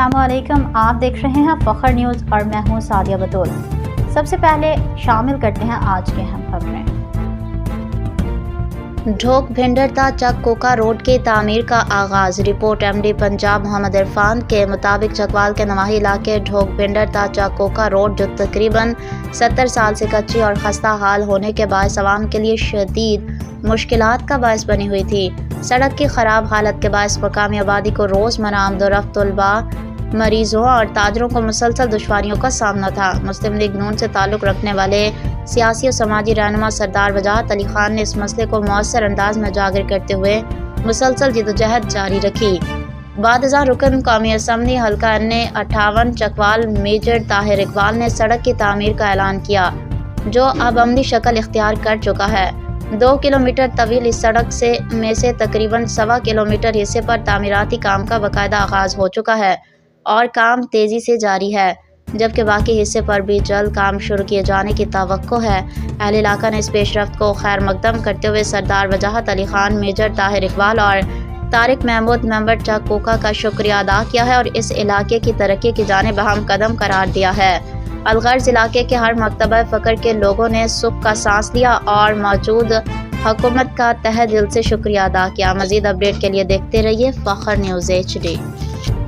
अस्सलामुअलैकुम, आप देख रहे हैं फखर न्यूज़ और मैं हूं सादिया बतूल। सबसे पहले शामिल करते हैं आज के अहम खबरें। ढोक भिंडर ता चक कोका रोड की तामीर का आगाज। रिपोर्ट एमडी पंजाब मोहम्मद इरफान के मुताबिक चकवाल के नवाही इलाके ढोक भिंडर ता चक कोका रोड जो तकरीबन 70 साल से कच्ची और खस्ता हाल होने के बायस आवाम के लिए शदीद मुश्किलात का बायस बनी हुई थी। सड़क की ख़राब हालत के बायस मकामी आबादी को रोज़मर्रा आमदोरफ्त तलबा, मरीजों और ताजरों को मुसलसल दुश्वारियों का सामना था। मुस्लिम लीग नून से ताल्लुक़ रखने वाले सियासी और समाजी रहनुमा सरदार वजाहत अली खान ने इस मसले को मौसर अंदाज में उजागर करते हुए मुसलसल जिदोजहद जारी रखी। बादशाह रुकन कौमी असम्बली हल्का ने 58 चकवाल मेजर ताहिर इकबाल ने सड़क की तामीर का ऐलान किया, जो अब अमली शक्ल इख्तियार कर चुका है। 2 किलोमीटर तवील इस सड़क में से तकरीबन 1.25 किलोमीटर हिस्से पर तामीराती काम का बाकायदा आगाज हो चुका है और काम तेजी से जारी है, जबकि बाकी हिस्से पर भी जल्द काम शुरू किए जाने की तवक्को है। अहले इलाका ने इस पेशरफ्त को खैर मकदम करते हुए सरदार वजाहत अली खान, मेजर ताहिर इकबाल और तारिक महमूद मेंबर चक कोका का शुक्रिया अदा किया है और इस इलाके की तरक्की की जानिब अहम कदम करार दिया है। अलगर्ज इलाके के हर मकतबा फ़क्र के लोगों ने सुख का सांस लिया और मौजूद हुकूमत का तहे दिल से शुक्रिया अदा किया। मज़ीद अपडेट के लिए देखते रहिए फखर न्यूज़ HD।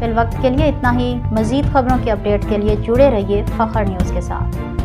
फिल वक्त के लिए इतना ही। मज़ीद खबरों की अपडेट के लिए जुड़े रहिए फखर न्यूज़ के साथ।